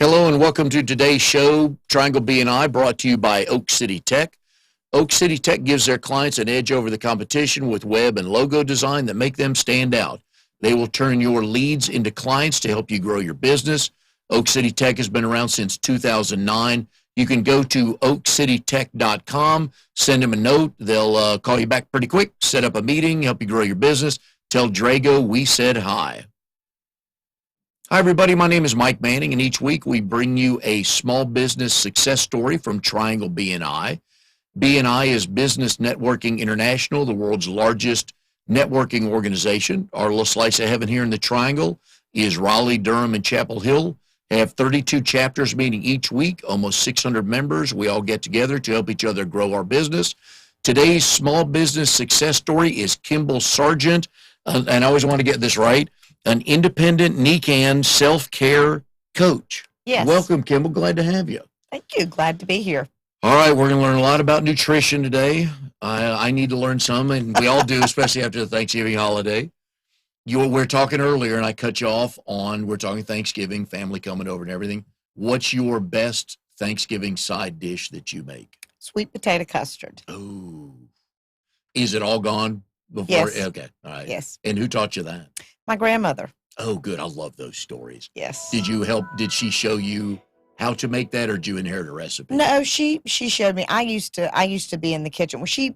Hello and welcome to today's show, Triangle BNI, brought to you by Oak City Tech. Oak City Tech gives their clients an edge over the competition with web and logo design that make them stand out. They will turn your leads into clients to help you grow your business. Oak City Tech has been around since 2009. You can go to oakcitytech.com, send them a note. They'll call you back pretty quick, set up a meeting, help you grow your business. Tell Drago we said hi. Hi, everybody. My name is Mike Manning, and each week we bring you a small business success story from Triangle BNI. BNI is Business Networking International, the world's largest networking organization. Our little slice of heaven here in the Triangle is Raleigh, Durham, and Chapel Hill. They have 32 chapters meeting each week, almost 600 members. We all get together to help each other grow our business. Today's small business success story is Kimball Sargent, and I always want to get this right, an independent NECAN self-care coach. Yes. Welcome, Kimball. Glad to have you. Thank you. Glad to be here. All right, we're going to learn a lot about nutrition today. I need to learn some, and we all do, especially after the Thanksgiving holiday. We're talking earlier, and I cut you off on, we're talking Thanksgiving, family coming over and everything. What's your best Thanksgiving side dish that you make? Sweet potato custard. Oh, is it all gone before? Yes. Okay, all right. Yes. And who taught you that? My grandmother. Oh, good. I love those stories. Yes. Did she show you how to make that, or did you inherit a recipe? No, she showed me. I used to be in the kitchen. Well, she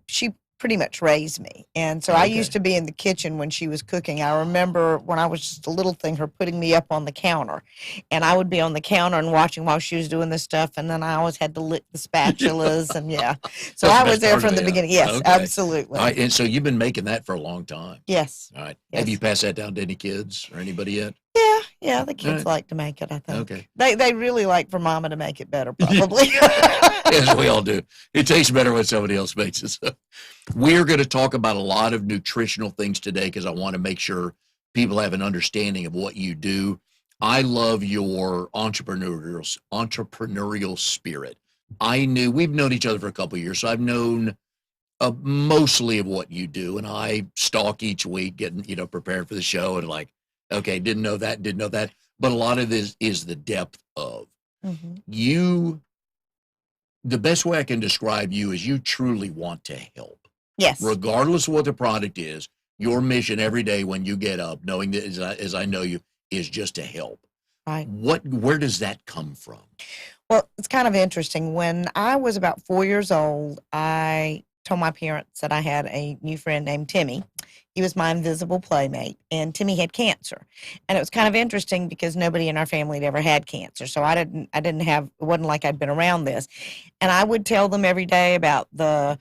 pretty much raised me. And so I used to be in the kitchen when she was cooking. I remember when I was just a little thing, her putting me up on the counter. And I would be on the counter and watching while she was doing this stuff. And then I always had to lick the spatulas. And yeah. So I was there from the beginning. Yes, okay. Absolutely. All right, and so you've been making that for a long time. Yes. All right. Yes. Have you passed that down to any kids or anybody yet? Yeah, the kids like to make it, I think. Okay. They really like for Mama to make it better, probably. Yes, we all do. It tastes better when somebody else makes it. So we're going to talk about a lot of nutritional things today because I want to make sure people have an understanding of what you do. I love your entrepreneurial spirit. We've known each other for a couple of years, so I've known mostly of what you do, and I stalk each week, getting prepared for the show, and like, okay, didn't know that, but a lot of this is the depth of you. The best way I can describe you is you truly want to help. Yes. Regardless of what the product is, your mission every day when you get up, knowing that as I know you, is just to help. Right. Where does that come from? Well, it's kind of interesting. When I was about 4 years old, I told my parents that I had a new friend named Timmy. He was my invisible playmate, and Timmy had cancer. And it was kind of interesting because nobody in our family had ever had cancer. So I didn't have, it wasn't like I'd been around this. And I would tell them every day about the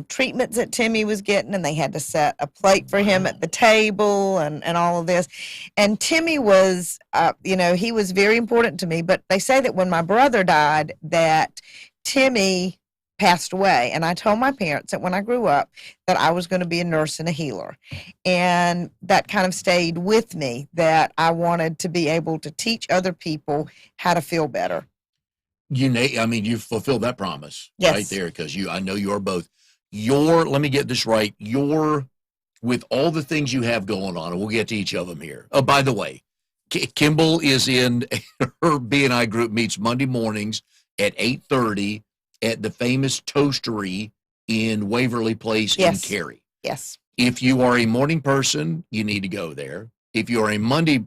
treatments that Timmy was getting, and they had to set a plate for him at the table and all of this. And Timmy was, he was very important to me, but they say that when my brother died, that Timmy passed away. And I told my parents that when I grew up that I was going to be a nurse and a healer. And that kind of stayed with me, that I wanted to be able to teach other people how to feel better. You fulfilled that promise right there, because I know you're both. Let me get this right. With all the things you have going on, and we'll get to each of them here. Oh, by the way, Kimball is in her BNI group, meets Monday mornings at 8:30 at the famous Toastery in Waverly Place in Cary. Yes. If you are a morning person, you need to go there. If you are a Monday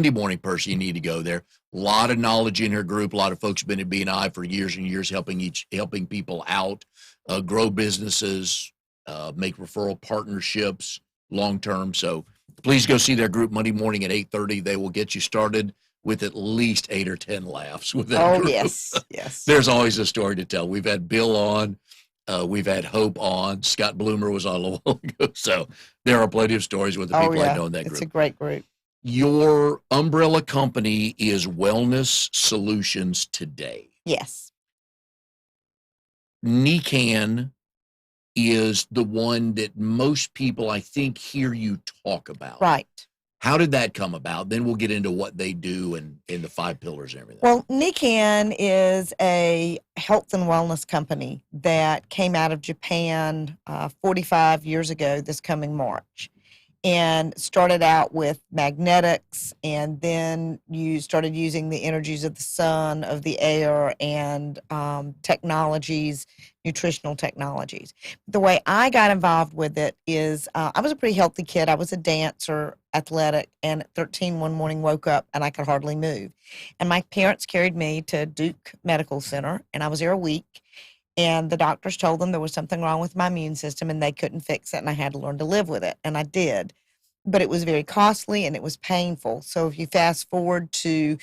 morning person, you need to go there. A lot of knowledge in her group. A lot of folks have been at BNI for years and years, helping people out, grow businesses, make referral partnerships long term. So please go see their group Monday morning at 8:30. They will get you started with at least 8 or 10 laughs with that group. Yes. There's always a story to tell. We've had Bill on. We've had Hope on. Scott Bloomer was on a while ago. So there are plenty of stories with the people I know in that group. It's a great group. Your umbrella company is Wellness Solutions Today. Yes. NECAN is the one that most people, I think, hear you talk about. Right. How did that come about? Then we'll get into what they do and the 5 pillars and everything. Well, NECAN is a health and wellness company that came out of Japan 45 years ago this coming March. and started out with magnetics, and then you started using the energies of the sun, of the air, and technologies, nutritional technologies. The way I got involved with it is I was a pretty healthy kid. I was a dancer, athletic, and at 13 one morning woke up and I could hardly move. And my parents carried me to Duke Medical Center, and I was there a week. And the doctors told them there was something wrong with my immune system and they couldn't fix it, and I had to learn to live with it. And I did. But it was very costly and it was painful. So if you fast forward to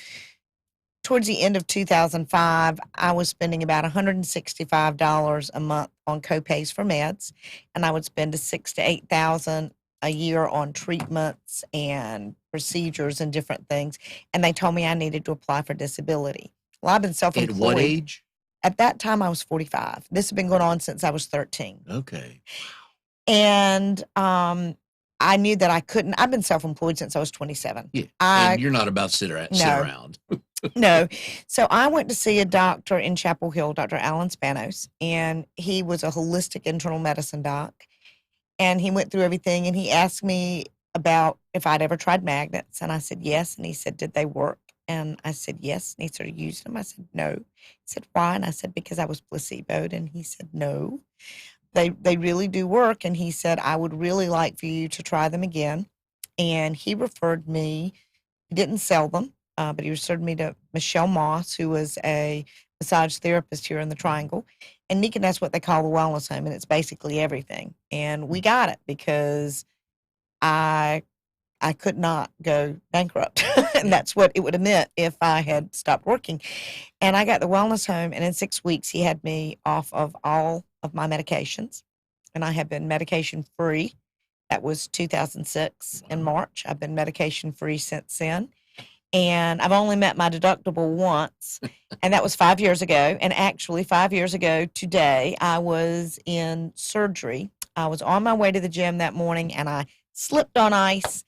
towards the end of 2005, I was spending about $165 a month on copays for meds, and I would spend a 6 to 8,000 a year on treatments and procedures and different things. And they told me I needed to apply for disability. Well, I've been At self-employed. what age? At that time, I was 45. This had been going on since I was 13. Okay. And I knew that I couldn't. I've been self-employed since I was 27. Yeah. And you're not about to sit around. No. So I went to see a doctor in Chapel Hill, Dr. Alan Spanos, and he was a holistic internal medicine doc. And he went through everything, and he asked me about if I'd ever tried magnets. And I said, yes. And he said, did they work? And I said, yes. And he started using them. I said, no. He said, why? And I said, because I was placeboed. And he said, no, they really do work. And he said, I would really like for you to try them again. And he referred me, he didn't sell them, but he referred me to Michelle Moss, who was a massage therapist here in the Triangle. And Nika, that's what they call the wellness home, and it's basically everything. And we got it because I could not go bankrupt. And that's what it would have meant if I had stopped working. And I got the wellness home, and in 6 weeks, he had me off of all of my medications. And I have been medication free. That was 2006 in March. I've been medication free since then. And I've only met my deductible once, and that was 5 years ago. And actually, 5 years ago today, I was in surgery. I was on my way to the gym that morning, and I slipped on ice,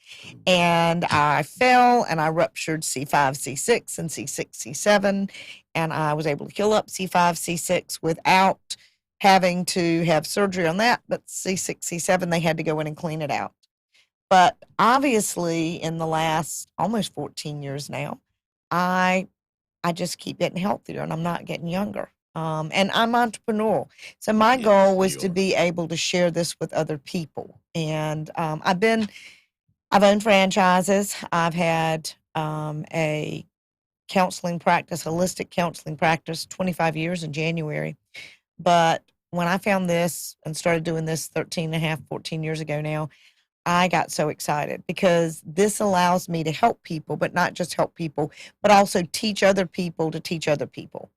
and I fell, and I ruptured C5, C6, and C6, C7, and I was able to heal up C5, C6 without having to have surgery on that, but C6, C7, they had to go in and clean it out. But obviously, in the last almost 14 years now, I just keep getting healthier, and I'm not getting younger. And I'm entrepreneurial. So my goal was to be able to share this with other people. And I've owned franchises. I've had a counseling practice, holistic counseling practice, 25 years in January. But when I found this and started doing this 13 and a half, 14 years ago now, I got so excited because this allows me to help people, but not just help people, but also teach other people to teach other people.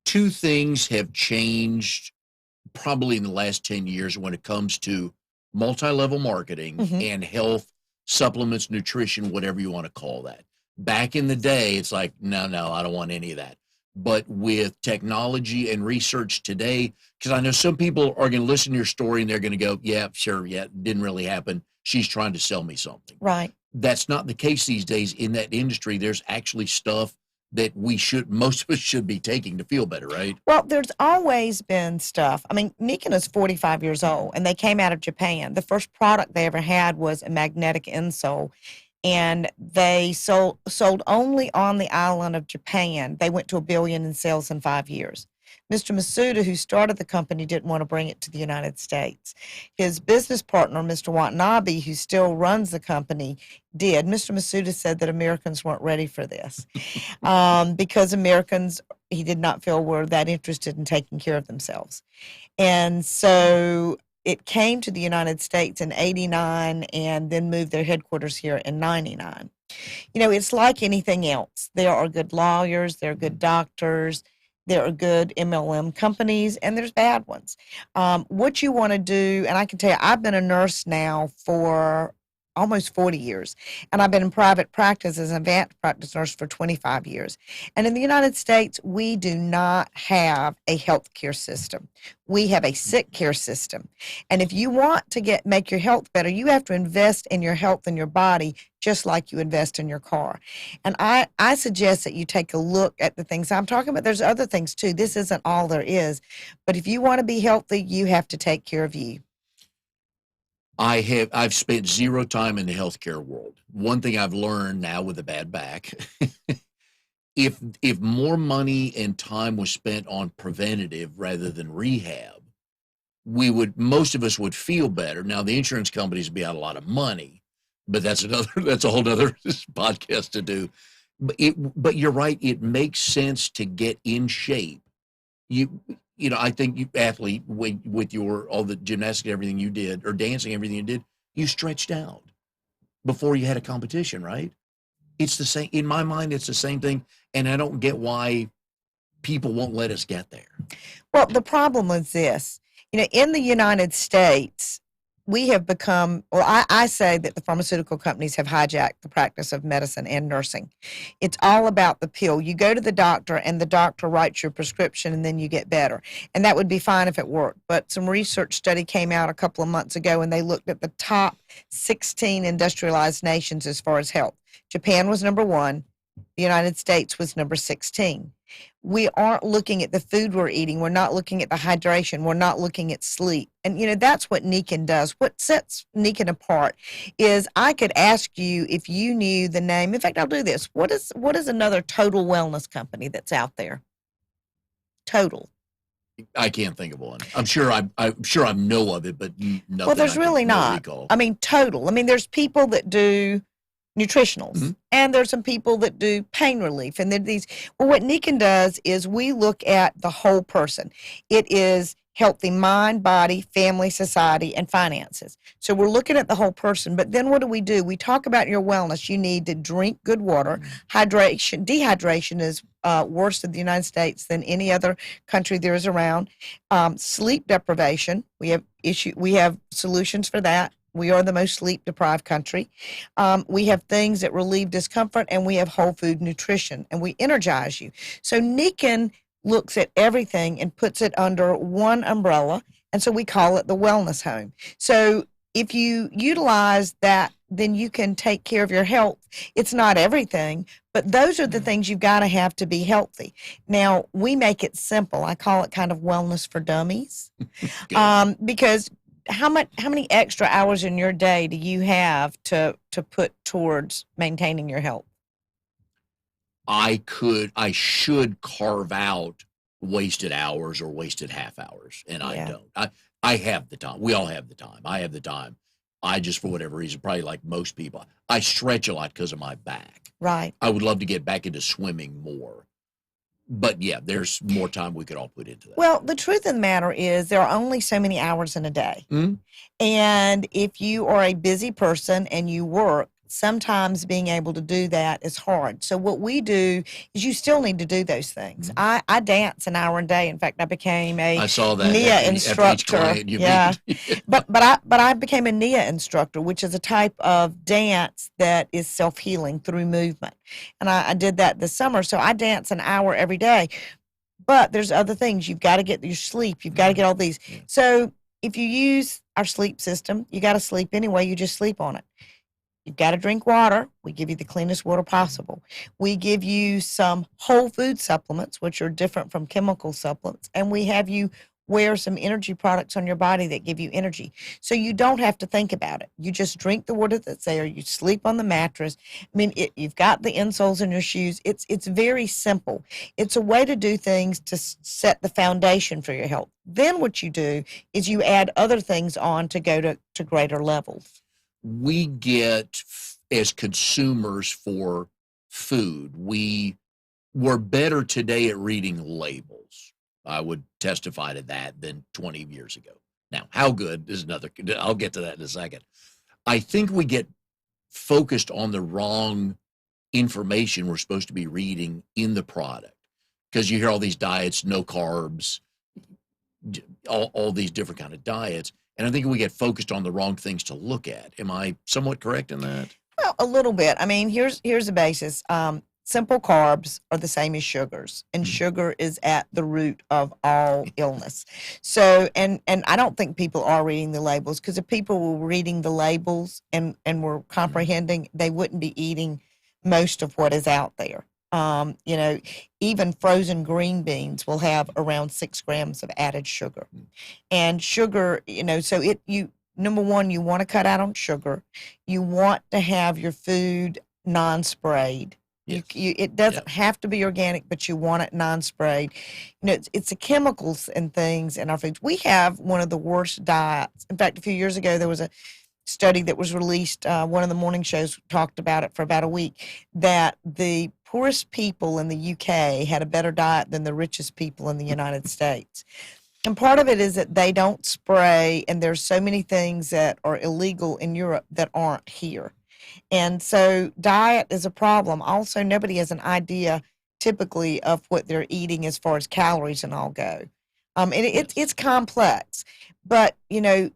Two things have changed probably in the last 10 years when it comes to multi-level marketing and health, supplements, nutrition, whatever you want to call that. Back in the day, it's like, no, I don't want any of that. But with technology and research today, because I know some people are going to listen to your story and they're going to go, yeah, sure, yeah, it didn't really happen. She's trying to sell me something. Right. That's not the case these days in that industry. There's actually stuff that most of us should be taking to feel better, right? Well, there's always been stuff. I mean, Nikan is 45 years old, and they came out of Japan. The first product they ever had was a magnetic insole, and they sold only on the island of Japan. They went to $1 billion in sales in 5 years. Mr. Masuda, who started the company, didn't want to bring it to the United States. His business partner, Mr. Watanabe, who still runs the company, did. Mr. Masuda said that Americans weren't ready for this because Americans, he did not feel, were that interested in taking care of themselves. And so it came to the United States in 89 and then moved their headquarters here in 99. You know, it's like anything else. There are good lawyers, there are good doctors, there are good MLM companies, and there's bad ones. What you want to do, and I can tell you, I've been a nurse now for almost 40 years, and I've been in private practice as an advanced practice nurse for 25 years. And in the United States, we do not have a health care system. We have a sick care system. And if you want to make your health better, you have to invest in your health and your body just like you invest in your car. And I suggest that you take a look at the things I'm talking about. There's other things too. This isn't all there is. But if you want to be healthy, you have to take care of you. I've spent zero time in the healthcare world. One thing I've learned now with a bad back, if more money and time was spent on preventative rather than rehab, most of us would feel better. Now the insurance companies would be out a lot of money, but that's a whole other podcast to do. But you're right. It makes sense to get in shape. I think you athlete with all the gymnastics, everything you did, or dancing, everything you did, you stretched out before you had a competition, right? It's the same in my mind. It's the same thing, and I don't get why people won't let us get there. Well, the problem is this. In the United States, we have become, I say that the pharmaceutical companies have hijacked the practice of medicine and nursing. It's all about the pill. You go to the doctor and the doctor writes your prescription and then you get better. And that would be fine if it worked. But some research study came out a couple of months ago and they looked at the top 16 industrialized nations as far as health. Japan was number 1. The United States was number 16. We aren't looking at the food we're eating. We're not looking at the hydration. We're not looking at sleep. And, that's what Nikken does. What sets Nikken apart is I could ask you if you knew the name. In fact, I'll do this. What is another total wellness company that's out there? Total. I can't think of one. I'm sure I know of it, but nothing. Well, there's really not. Recall. Total. There's people that do nutritionals, mm-hmm. and there's some people that do pain relief, and then what Nikken does is we look at the whole person. It is healthy mind, body, family, society, and finances. So we're looking at the whole person, but then what do? We talk about your wellness. You need to drink good water. Mm-hmm. Dehydration is worse in the United States than any other country there is around. Sleep deprivation, we have solutions for that. We are the most sleep-deprived country. We have things that relieve discomfort, and we have whole food nutrition, and we energize you. So Nikken looks at everything and puts it under one umbrella, and so we call it the wellness home. So if you utilize that, then you can take care of your health. It's not everything, but those are the things you've got to have to be healthy. Now, we make it simple. I call it kind of wellness for dummies, because how many extra hours in your day do you have to put towards maintaining your health? I should carve out wasted hours or wasted half hours, and I don't. I have the time. We all have the time. I have the time. I just, for whatever reason, probably like most people, I stretch a lot because of my back. Right. I would love to get back into swimming more. But yeah, there's more time we could all put into that. Well, the truth of the matter is there are only so many hours in a day. Mm-hmm. And if you are a busy person and you work, sometimes being able to do that is hard. So what we do is you still need to do those things. Mm-hmm. I dance an hour a day. In fact, I became a NIA instructor. Yeah. but I became a NIA instructor, which is a type of dance that is self-healing through movement. And I did that this summer. So I dance an hour every day. But there's other things. You've got to get your sleep. You've got to get all these. Yeah. So if you use our sleep system, you got to sleep anyway. You just sleep on it. You've got to drink water. We give you the cleanest water possible. We give you some whole food supplements, which are different from chemical supplements. And we have you wear some energy products on your body that give you energy. So you don't have to think about it. You just drink the water that's there. You sleep on the mattress. You've got the insoles in your shoes. It's very simple. It's a way to do things to set the foundation for your health. Then what you do is you add other things on to go to greater levels. We get, as consumers for food, we're better today at reading labels. I would testify to that than 20 years ago. Now, how good is another, I'll get to that in a second. I think we get focused on the wrong information we're supposed to be reading in the product, because you hear all these diets, no carbs, all these different kind of diets. And I think we get focused on the wrong things to look at. Am I somewhat correct in that? Well, a little bit. Here's the basis. Simple carbs are the same as sugars, and sugar is at the root of all illness. So, and I don't think people are reading the labels, because if people were reading the labels and were comprehending, they wouldn't be eating most of what is out there. Even frozen green beans will have around 6 grams of added sugar, and sugar, so number one, you want to cut out on sugar. You want to have your food non-sprayed. Yes. It doesn't have to be organic, but you want it non-sprayed. It's the chemicals and things in our foods. We have one of the worst diets. In fact, a few years ago, there was a study that was released. One of the morning shows talked about it for about a week, that the poorest people in the UK had a better diet than the richest people in the United States. And part of it is that they don't spray, and there's so many things that are illegal in Europe that aren't here. And so diet is a problem. Also, nobody has an idea typically of what they're eating as far as calories and all go. It's complex, but if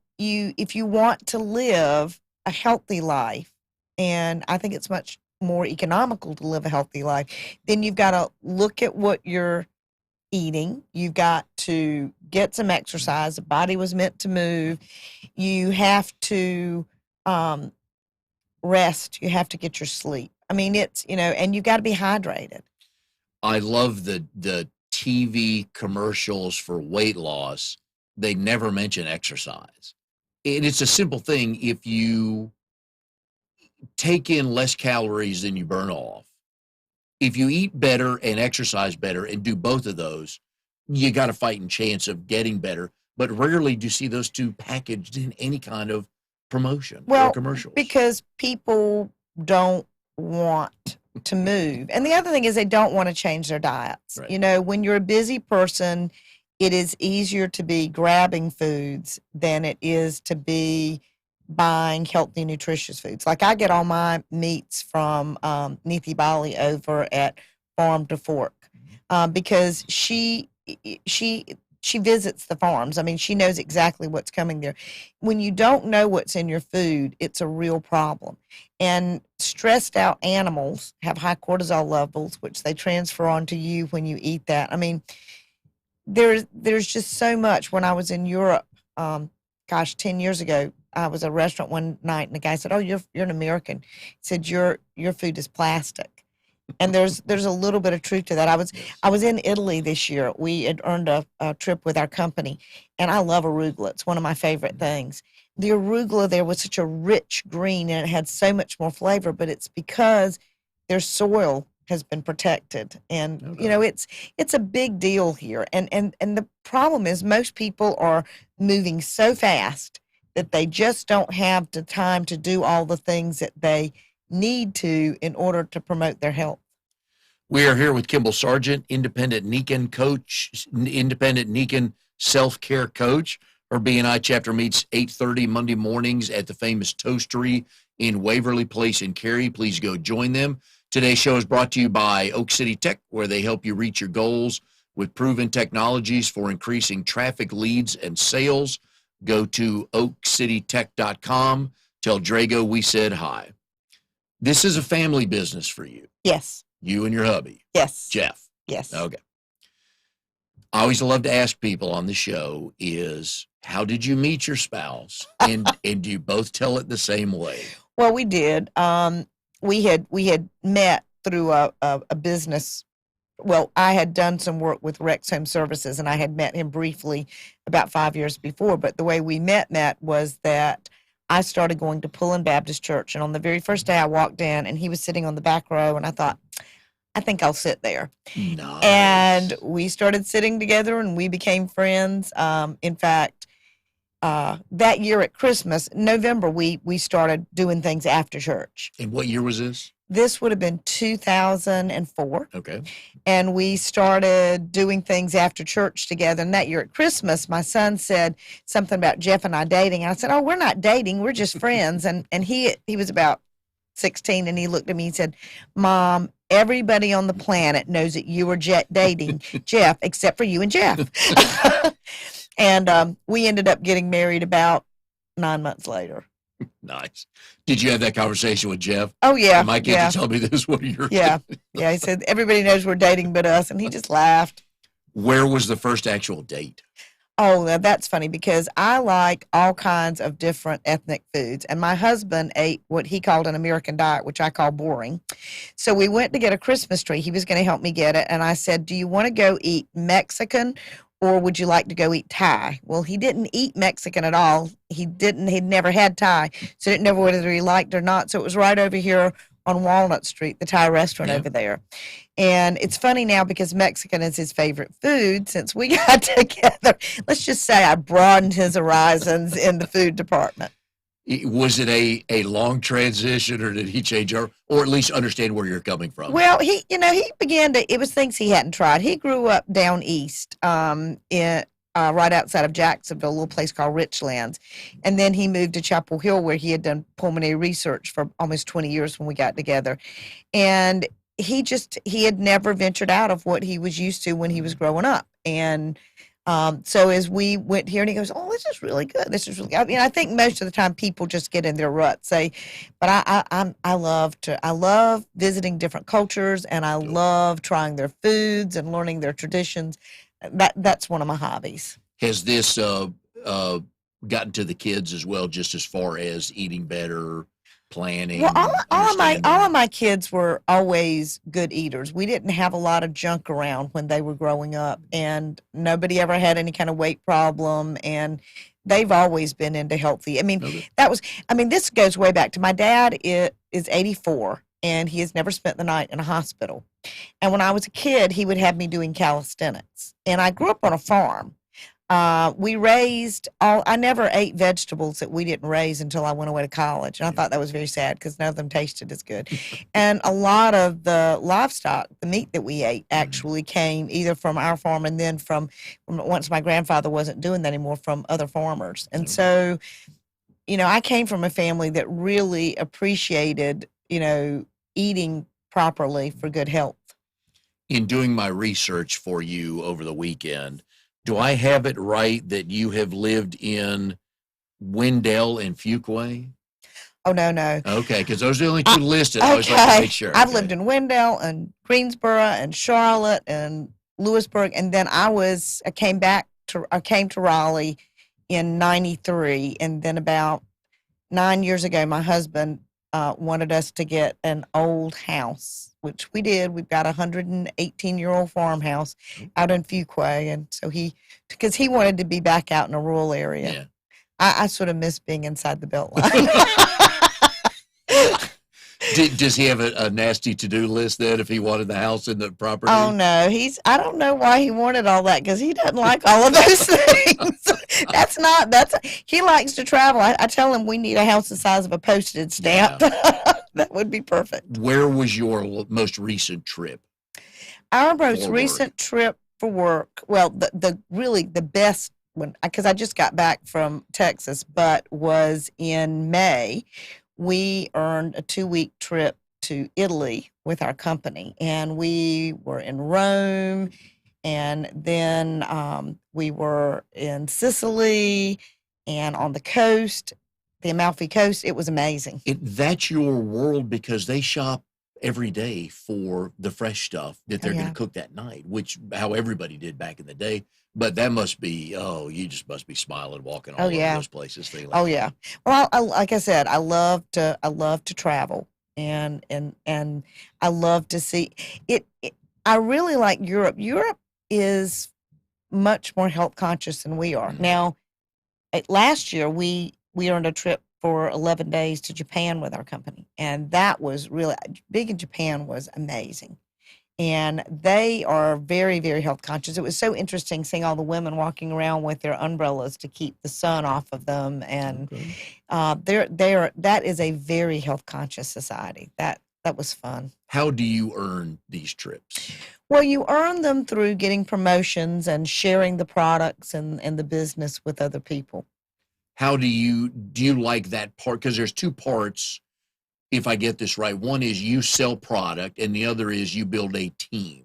you want to live a healthy life, and I think it's much more economical to live a healthy life, then you've got to look at what you're eating. You've got to get some exercise. The body was meant to move. You have to rest. You have to get your sleep. I mean, and you've got to be hydrated. I love the TV commercials for weight loss. They never mention exercise. And it's a simple thing. If you take in less calories than you burn off, if you eat better and exercise better and do both of those, you got a fighting chance of getting better. But rarely do you see those two packaged in any kind of promotion or commercials. Because people don't want to move. And the other thing is they don't want to change their diets. Right. When you're a busy person, it is easier to be grabbing foods than it is to be buying healthy, nutritious foods. Like I get all my meats from Neethi Bali over at Farm to Fork because she visits the farms. I mean, she knows exactly what's coming there. When you don't know what's in your food, it's a real problem. And stressed out animals have high cortisol levels, which they transfer onto you when you eat that. I mean, there's just so much. When I was in Europe, 10 years ago, I was at a restaurant one night, and the guy said, "Oh, you're an American." He said, "Your food is plastic," and there's a little bit of truth to that. I was in Italy this year. We had earned a trip with our company, and I love arugula. It's one of my favorite things. The arugula there was such a rich green, and it had so much more flavor. But it's because their soil has been protected, and it's a big deal here. And the problem is most people are moving so fast that they just don't have the time to do all the things that they need to in order to promote their health. We are here with Kimball Sargent, independent Nikan coach, independent Nikan self-care coach. Her BNI chapter meets 8:30 Monday mornings at the famous Toastery in Waverly Place in Cary. Please go join them. Today's show is brought to you by Oak City Tech, where they help you reach your goals with proven technologies for increasing traffic, leads, and sales. Go to oakcitytech.com. Tell Drago we said hi. This is a family business for you. Yes. You and your hubby. Yes. Jeff. Yes. Okay. I always love to ask people on the show is, how did you meet your spouse? And do you both tell it the same way? Well, we did. We had met through a business. Well, I had done some work with Rex Home Services, and I had met him briefly about 5 years before. But the way we met was that I started going to Pullen Baptist Church. And on the very first day I walked in, and he was sitting on the back row, and I thought, I think I'll sit there. Nice. And we started sitting together, and we became friends. In fact, that year at Christmas, November, we started doing things after church. And what year was this? This would have been 2004. Okay. And we started doing things after church together. And that year at Christmas, my son said something about Jeff and I dating. And I said, "Oh, we're not dating. We're just friends." And he was about 16, and he looked at me and said, "Mom, everybody on the planet knows that you were dating Jeff except for you and Jeff." And we ended up getting married about 9 months later. Nice. Did you have that conversation with Jeff? Oh, yeah. My kid to tell me this one of your Yeah. Yeah. He said, "Everybody knows we're dating but us." And he just laughed. Where was the first actual date? Oh, now that's funny because I like all kinds of different ethnic foods. And my husband ate what he called an American diet, which I call boring. So we went to get a Christmas tree. He was going to help me get it. And I said, "Do you want to go eat Mexican or would you like to go eat Thai? Well, he didn't eat Mexican at all. He'd never had Thai, so didn't know whether he liked it or not. So it was right over here on Walnut Street, the Thai restaurant Yeah. over there. And it's funny now because Mexican is his favorite food. Since we got together, let's just say I broadened his horizons in the food department. Was it a long transition, or did he change, or at least understand where you're coming from? Well, he began to, it was things he hadn't tried. He grew up down east, right outside of Jacksonville, a little place called Richlands. And then he moved to Chapel Hill, where he had done pulmonary research for almost 20 years when we got together. And he had never ventured out of what he was used to when he was growing up. And so as we went here, and he goes, "Oh, this is really good. This is really good." I mean, I think most of the time people just get in their rut, but I love visiting different cultures, and I love trying their foods and learning their traditions. That's one of my hobbies. Has this gotten to the kids as well, just as far as eating better, planning? Well, all of my kids were always good eaters. We didn't have a lot of junk around when they were growing up, and nobody ever had any kind of weight problem, and they've always been into healthy. I mean, this goes way back to my dad is 84, and he has never spent the night in a hospital. And when I was a kid, he would have me doing calisthenics, and I grew up on a farm. I never ate vegetables that we didn't raise until I went away to college. And I thought that was very sad because none of them tasted as good. And a lot of the livestock, the meat that we ate, actually came either from our farm and then from once my grandfather wasn't doing that anymore, from other farmers. And so, I came from a family that really appreciated, eating properly for good health. In doing my research for you over the weekend, do I have it right that you have lived in Wendell and Fuquay? Oh, no. Okay, because those are the only two listed. I always like to make sure. I've lived in Wendell and Greensboro and Charlotte and Lewisburg, and then I came to Raleigh in '93, and then about 9 years ago, my husband wanted us to get an old house, which we did. We've got a 118-year-old farmhouse out in Fuquay, and so because he wanted to be back out in a rural area. Yeah. I sort of miss being inside the Beltline. Does he have a nasty to-do list then if he wanted the house and the property? Oh, no. I don't know why he wanted all that, because he doesn't like all of those things. He likes to travel. I tell him we need a house the size of a postage stamp. Yeah. That would be perfect. Where was your most recent trip? Our most recent trip for work, well, the best one, because I just got back from Texas, but was in May. We earned a 2-week trip to Italy with our company, and we were in Rome, and then we were in Sicily and on the coast, the Amalfi Coast. It was amazing. That's your world, because they shop every day for the fresh stuff that they're going to cook that night, which how everybody did back in the day. But that must be, you just must be smiling walking all over those places. Yeah. Well, like I said, I love to travel, and I love to see it. I really like Europe. Europe is much more health conscious than we are. Mm-hmm. Now, last year we earned a trip for 11 days to Japan with our company, and that was really big. In Japan was amazing. And they are very, very health conscious. It was so interesting seeing all the women walking around with their umbrellas to keep the sun off of them. And that is a very health conscious society. That was fun. How do you earn these trips? Well, you earn them through getting promotions and sharing the products and the business with other people. How do you like that part? Because there's two parts. If I get this right, one is you sell product, and the other is you build a team.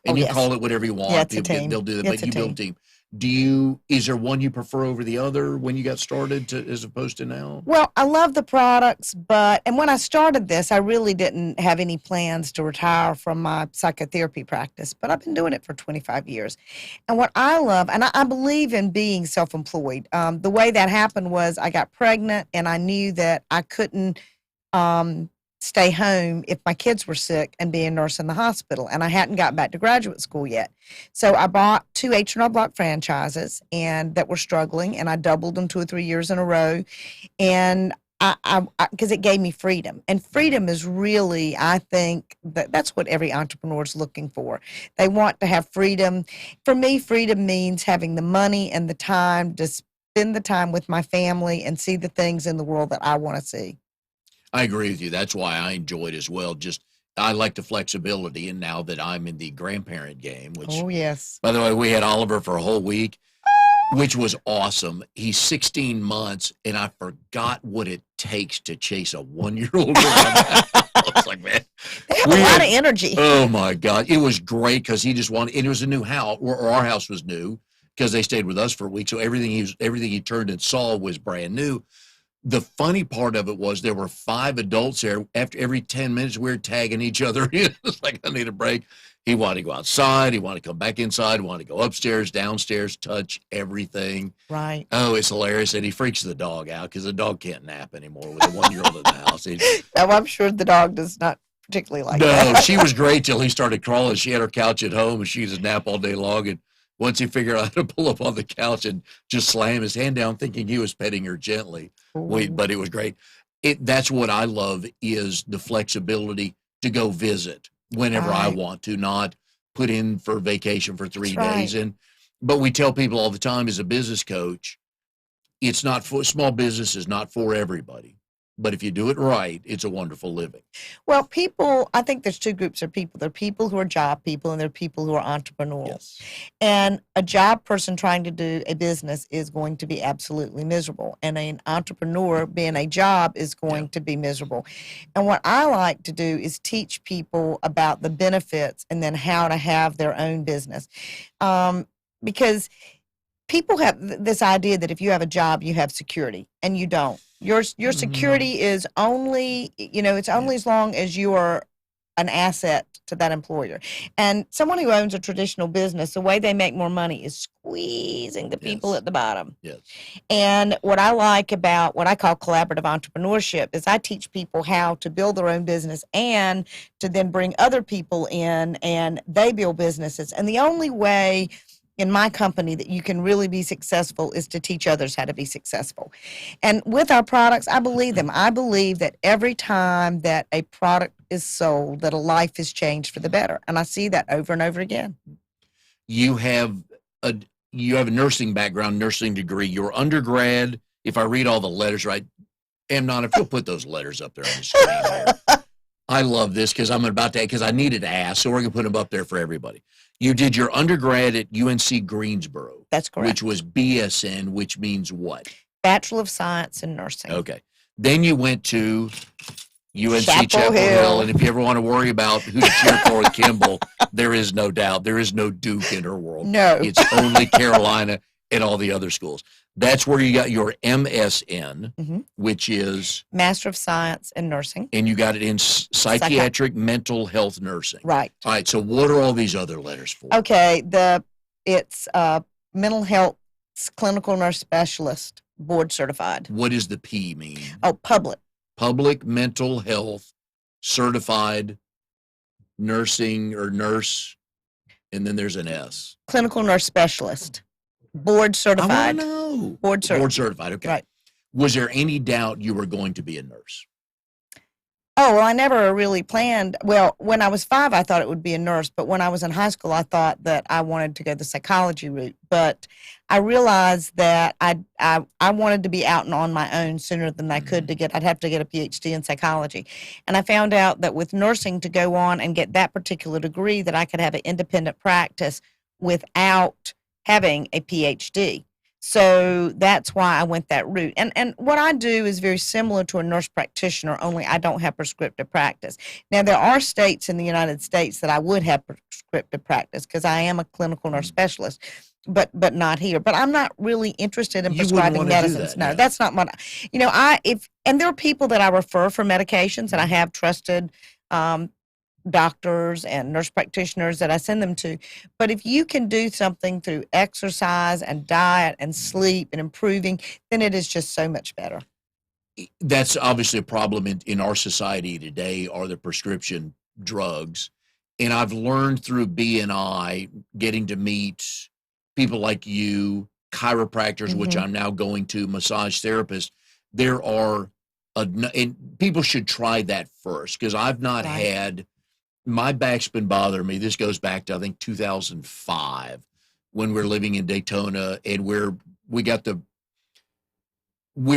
And you call it whatever you want. Yeah, it's a team. They'll do that, but you build a team. Is there one you prefer over the other when you got started as opposed to now? Well, I love the products, and when I started this, I really didn't have any plans to retire from my psychotherapy practice, but I've been doing it for 25 years. And what I love, and I believe in being self-employed. The way that happened was I got pregnant, and I knew that I couldn't stay home if my kids were sick and be a nurse in the hospital. And I hadn't got back to graduate school yet. So I bought 2 H&R Block franchises and that were struggling, and I doubled them 2 or 3 years in a row. And because it gave me freedom, and freedom is really, I think that's what every entrepreneur is looking for. They want to have freedom. For me, freedom means having the money and the time to spend the time with my family and see the things in the world that I want to see. I agree with you. That's why I enjoy it as well. Just I like the flexibility, and now that I'm in the grandparent game, which, Oh, yes. by the way, we had Oliver for a whole week, which was awesome. He's 16 months, and I forgot what it takes to chase a 1-year-old around. I was like, man, They have a lot of energy. oh my God. It was great because he just wanted, and it was a new house, or our house was new because they stayed with us for a week. So everything he turned and saw was brand new. The funny part of it was there were 5 adults there. After every 10 minutes, we were tagging each other in. It's like, I need a break. He wanted to go outside. He wanted to come back inside. He wanted to go upstairs, downstairs, touch everything. Right. Oh, it's hilarious. And he freaks the dog out because the dog can't nap anymore with a 1-year-old in the house. Now, I'm sure the dog does not particularly like that. No, she was great till he started crawling. She had her couch at home, and she used to nap all day long. And once he figured out how to pull up on the couch and just slam his hand down, thinking he was petting her gently. But it was great. That's what I love, is the flexibility to go visit whenever I want to, not put in for vacation for 3 That's days. But we tell people all the time, as a business coach, it's not for small business is not for everybody. But if you do it right, it's a wonderful living. Well, I think there's 2 groups of people. There are people who are job people, and there are people who are entrepreneurial. Yes. And a job person trying to do a business is going to be absolutely miserable. And an entrepreneur being a job is going to be miserable. And what I like to do is teach people about the benefits and then how to have their own business. Because people have this idea that if you have a job, you have security, and you don't. Your security is only, it's only as long as you are an asset to that employer. And someone who owns a traditional business, the way they make more money is squeezing the people at the bottom. Yes. And what I like about what I call collaborative entrepreneurship is I teach people how to build their own business and to then bring other people in, and they build businesses. And the only way in my company that you can really be successful is to teach others how to be successful. And with our products, I believe them. I believe that every time that a product is sold, that a life is changed for the better. And I see that over and over again. You have a nursing background, nursing degree. Your undergrad, if I read all the letters right, Amnon, if you'll put those letters up there on the screen there. I love this because I needed to ask, so we're going to put them up there for everybody. You did your undergrad at UNC Greensboro. That's correct. Which was BSN, which means what? Bachelor of Science in Nursing. Okay. Then you went to UNC Chapel Hill. And if you ever want to worry about who to cheer for at Kimball, there is no doubt. There is no Duke in her world. No. It's only Carolina and all the other schools. That's where you got your MSN, which is Master of Science in Nursing. And you got it in psychiatric mental health nursing. Right. All right. So what are all these other letters for? Okay. It's mental health clinical nurse specialist, board certified. What does the P mean? Oh, public. Public mental health certified nursing or nurse, and then there's an S. Clinical nurse specialist. Board certified. I want to know. Board certified. Board certified, okay. Right. Was there any doubt you were going to be a nurse? Oh, well, I never really planned. Well, when I was 5, I thought it would be a nurse. But when I was in high school, I thought that I wanted to go the psychology route. But I realized that I wanted to be out and on my own sooner than I could I'd have to get a PhD in psychology. And I found out that with nursing, to go on and get that particular degree, that I could have an independent practice without having a PhD. So that's why I went that route. And what I do is very similar to a nurse practitioner, only I don't have prescriptive practice. Now, there are states in the United States that I would have prescriptive practice because I am a clinical nurse specialist, but not here. But I'm not really interested in prescribing medicines. No, that's not my, and there are people that I refer for medications, and I have trusted doctors and nurse practitioners that I send them to. But if you can do something through exercise and diet and sleep and improving, then it is just so much better. That's obviously a problem in our society today, are the prescription drugs. And I've learned through BNI, getting to meet people like you, chiropractors, which Mm-hmm. I'm now going to, massage therapists. There are, and people should try that first, because I've not Right. had, my back's been bothering me. This goes back to, I think, 2005, when we're living in Daytona, and we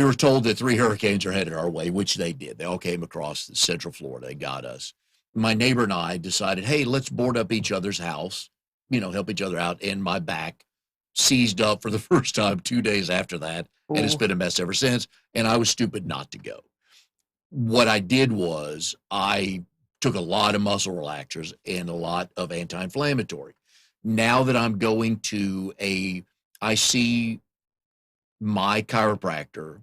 were told that 3 hurricanes are headed our way, which they did. They all came across Central Florida. They got us. My neighbor and I decided, hey, let's board up each other's house, help each other out. And my back seized up for the first time 2 days after that. And it's Ooh. been a mess ever since. And I was stupid not to go. What I did was I took a lot of muscle relaxers and a lot of anti-inflammatory. Now that I'm going to I see my chiropractor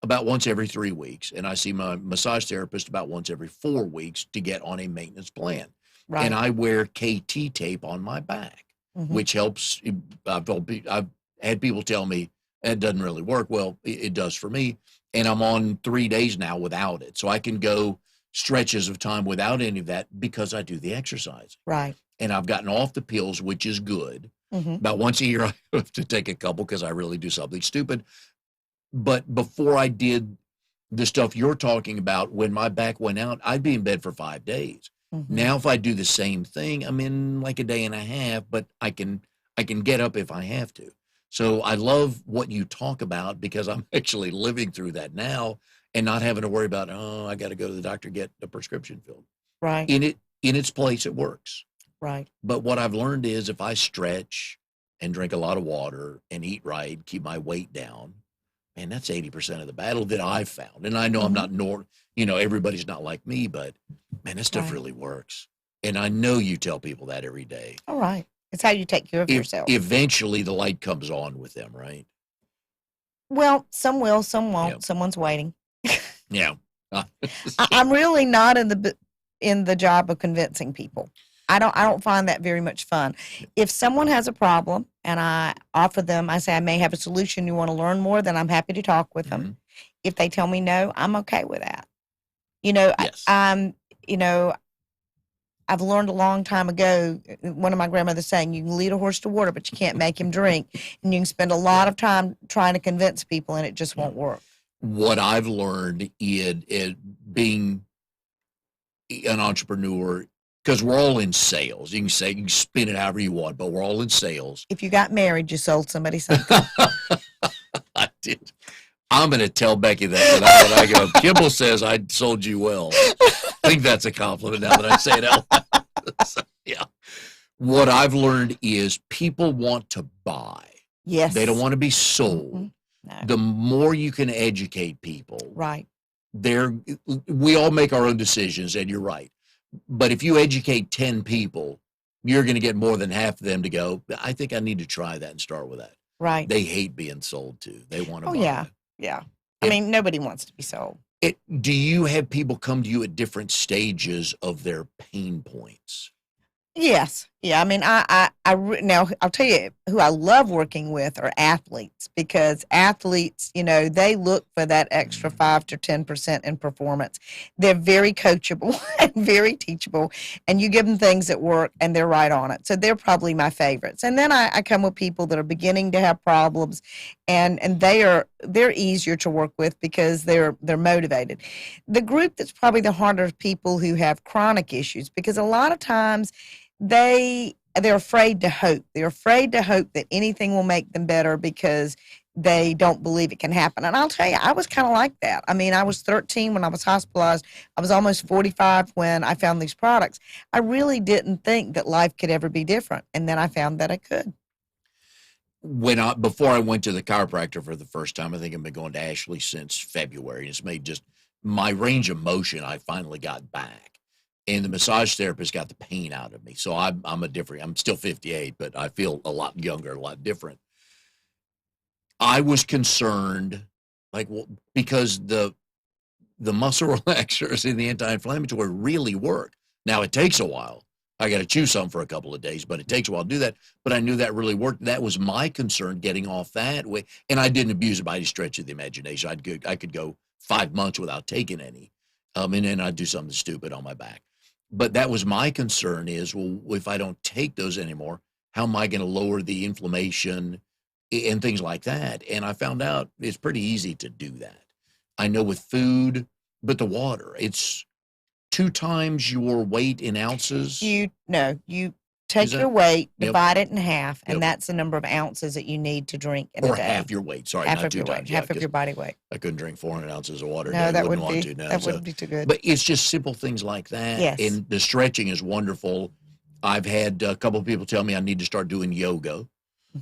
about once every 3 weeks, and I see my massage therapist about once every 4 weeks to get on a maintenance plan. Right. And I wear KT tape on my back, Mm-hmm. which helps. I've had people tell me it doesn't really work. Well, it does for me. And I'm on 3 days now without it. So I can go stretches of time without any of that because I do the exercise. Right. And I've gotten off the pills, which is good. Mm-hmm. About once a year, I have to take a couple because I really do something stupid. But before I did the stuff you're talking about, when my back went out, I'd be in bed for 5 days. Mm-hmm. Now, if I do the same thing, I'm in like a day and a half, but I can get up if I have to. So I love what you talk about, because I'm actually living through that now and not having to worry about, oh, I got to go to the doctor, get a prescription filled. Right. In its place, it works. Right. But what I've learned is, if I stretch and drink a lot of water and eat right, keep my weight down, man, that's 80% of the battle that I've found. And I know I'm not everybody's not like me, but man, this stuff Right. really works. And I know you tell people that every day. All right. It's how you take care of yourself. Eventually the light comes on with them, right? Well, some will, some won't. Yep. Someone's waiting. Yeah. I'm really not in the job of convincing people. I don't find that very much fun. If someone has a problem and I offer them, I say I may have a solution, you want to learn more, then I'm happy to talk with them. If they tell me no, I'm okay with that. Yes. I've learned a long time ago, one of my grandmother's saying, you can lead a horse to water, but you can't make him drink. And you can spend a lot of time trying to convince people, and it just won't work. What I've learned in being an entrepreneur, because we're all in sales. You can spin it however you want, but we're all in sales. If you got married, you sold somebody something. I did. I'm going to tell Becky that when I go, Kimball says I sold you well. I think that's a compliment now that I say it out loud. So, yeah. What I've learned is people want to buy. Yes. They don't want to be sold. Mm-hmm. No. The more you can educate people, Right. we all make our own decisions, and you're right. But if you educate 10 people, you're going to get more than half of them to go, I think I need to try that and start with that. Right. They hate being sold to. They want to buy. Yeah. Yeah. I mean, nobody wants to be sold. Do you have people come to you at different stages of their pain points? Yes. Yeah. I mean, now I'll tell you who I love working with are athletes, because athletes, they look for that extra 5 to 10% in performance. They're very coachable and very teachable, and you give them things that work and they're right on it. So they're probably my favorites. And then I come with people that are beginning to have problems, and they're easier to work with because they're motivated. The group that's probably the harder people who have chronic issues, because a lot of times they're afraid to hope. They're afraid to hope that anything will make them better because they don't believe it can happen. And I'll tell you, I was kind of like that. I mean, I was 13 when I was hospitalized. I was almost 45 when I found these products. I really didn't think that life could ever be different. And then I found that I could. Before I went to the chiropractor for the first time, I think I've been going to Ashley since February. It's made just my range of motion I finally got back. And the massage therapist got the pain out of me. So I'm still 58, but I feel a lot younger, a lot different. I was concerned, because the muscle relaxers and the anti-inflammatory really work. Now, it takes a while. I got to chew some for a couple of days, but it takes a while to do that. But I knew that really worked. That was my concern, getting off that way. And I didn't abuse it by any stretch of the imagination. I could go 5 months without taking any. And then I'd do something stupid on my back. But that was my concern is, well, if I don't take those anymore, how am I going to lower the inflammation and things like that? And I found out it's pretty easy to do that. I know with food, but the water, it's 2 times your weight in ounces. You take your weight, Yep. divide it in half, and Yep. that's the number of ounces that you need to drink in Or a day. half your weight. Sorry, half not of 2 your times. weight, Yeah, half of your body weight. I couldn't drink 400 ounces of water. No, that wouldn't wouldn't want be to. No, wouldn't be too good. But it's just simple things like that. Yes. And the stretching is wonderful. I've had a couple of people tell me I need to start doing yoga,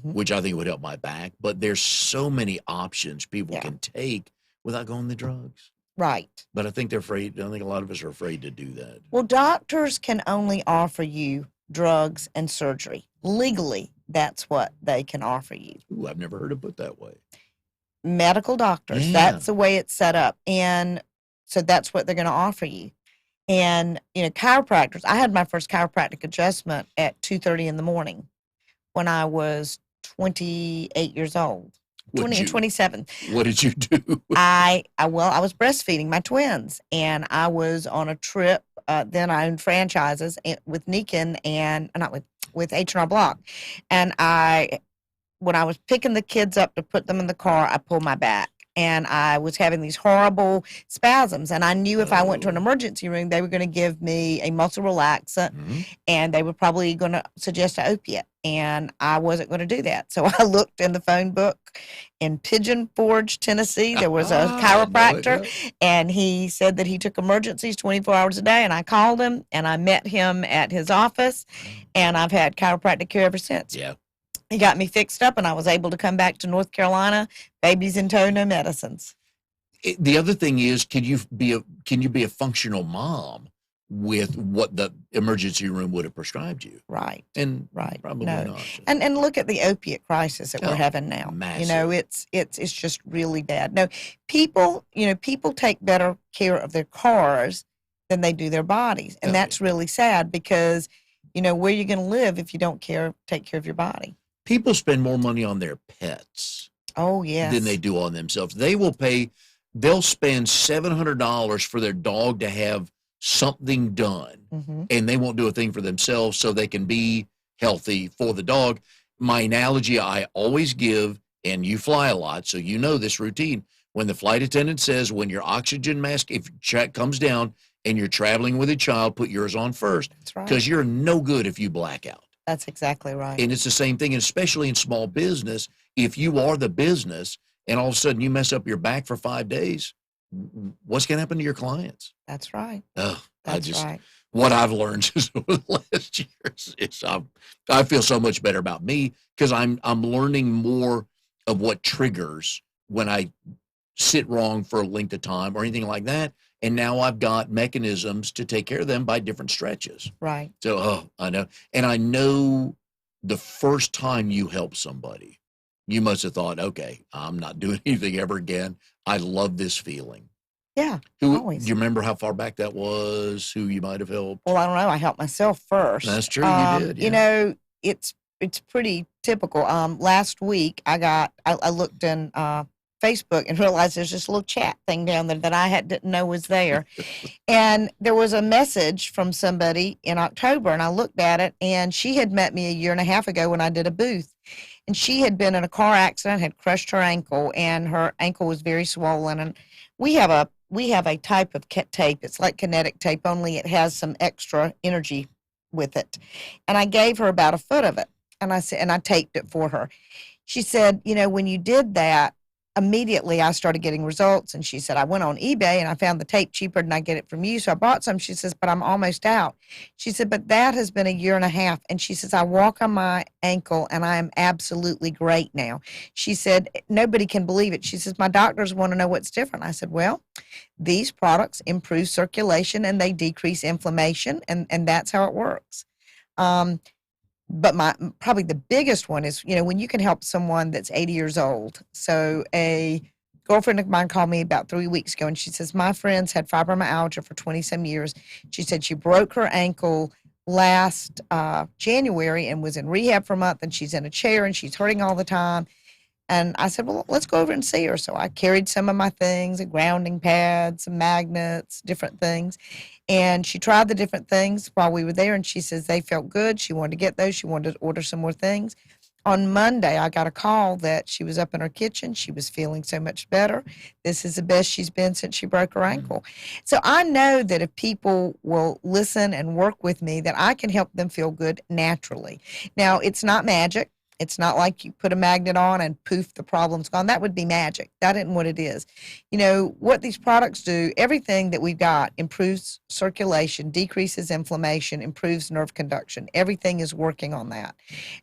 which I think would help my back. But there's so many options people can take without going the drugs. Right. But I think they're afraid. I think a lot of us are afraid to do that. Well, doctors can only offer you drugs and surgery. Legally, that's what they can offer you. Ooh, I've never heard it put that way. Medical doctors, Yeah. that's the way it's set up. And so that's what they're going to offer you. And, chiropractors, I had my first chiropractic adjustment at 2:30 in the morning when I was 28 years old. 27. What did you do? I was breastfeeding my twins, and I was on a trip. Then I owned franchises with Nikin and not with H&R Block. And when I was picking the kids up to put them in the car, I pulled my back. And I was having these horrible spasms. And I knew if I went to an emergency room, they were going to give me a muscle relaxant, and they were probably going to suggest an opiate. And I wasn't going to do that. So I looked in the phone book in Pigeon Forge, Tennessee. There was a chiropractor, and he said that he took emergencies 24 hours a day. And I called him, and I met him at his office, and I've had chiropractic care ever since. Yeah. He got me fixed up, and I was able to come back to North Carolina, babies in tow, no medicines. The other thing is, can you be a functional mom with what the emergency room would have prescribed you? Right. And right. probably no. not. And look at the opiate crisis that we're having now. Massive. It's just really bad. No, people take better care of their cars than they do their bodies, and that's really sad because where you're going to live if you don't take care of your body. People spend more money on their pets than they do on themselves. They'll spend $700 for their dog to have something done, and they won't do a thing for themselves so they can be healthy for the dog. My analogy I always give, and you fly a lot, so you know this routine. When the flight attendant says, when your oxygen mask comes down and you're traveling with a child, put yours on first. That's right. Because you're no good if you black out. That's exactly right. And it's the same thing, and especially in small business. If you are the business and all of a sudden you mess up your back for 5 days, what's going to happen to your clients? That's right. Right. What I've learned over the last years is I feel so much better about me because I'm learning more of what triggers when I sit wrong for a length of time or anything like that. And now I've got mechanisms to take care of them by different stretches. Right. So, I know. And I know the first time you help somebody, you must have thought, okay, I'm not doing anything ever again. I love this feeling. Yeah, Do always. you remember how far back that was? Who you might have helped? Well, I don't know. I helped myself first. That's true. You did. Yeah. It's pretty typical. Last week I looked in Facebook and realized there's this little chat thing down there that I didn't know was there. And there was a message from somebody in October, and I looked at it, and she had met me a year and a half ago when I did a booth. And she had been in a car accident, had crushed her ankle, and her ankle was very swollen. And we have a type of tape. It's like kinetic tape, only it has some extra energy with it. And I gave her about a foot of it, and I taped it for her. She said, when you did that, immediately I started getting results. And she said, I went on eBay and I found the tape cheaper than I get it from you. So I bought some. She says, but I'm almost out. She said, but that has been a year and a half. And she says, I walk on my ankle and I am absolutely great now. She said, nobody can believe it. She says, my doctors want to know what's different. I said, well, these products improve circulation and they decrease inflammation. And that's how it works. But probably the biggest one is, when you can help someone that's 80 years old. So a girlfriend of mine called me about 3 weeks ago, and she says, my friend's had fibromyalgia for 20-some years. She said she broke her ankle last January and was in rehab for a month, and she's in a chair, and she's hurting all the time. And I said, well, let's go over and see her. So I carried some of my things, a grounding pad, some magnets, different things. And she tried the different things while we were there. And she says they felt good. She wanted to get those. She wanted to order some more things. On Monday, I got a call that she was up in her kitchen. She was feeling so much better. This is the best she's been since she broke her ankle. So I know that if people will listen and work with me, that I can help them feel good naturally. Now, it's not magic. It's not like you put a magnet on and poof, the problem's gone. That would be magic. That isn't what it is. You know, what these products do, everything that we've got improves circulation, decreases inflammation, improves nerve conduction. Everything is working on that.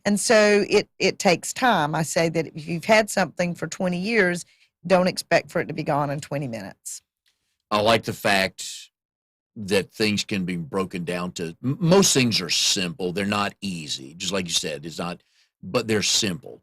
And so it takes time. I say that if you've had something for 20 years, don't expect for it to be gone in 20 minutes. I like the fact that things can be broken down to, most things are simple. They're not easy. Just like you said, it's not, but they're simple.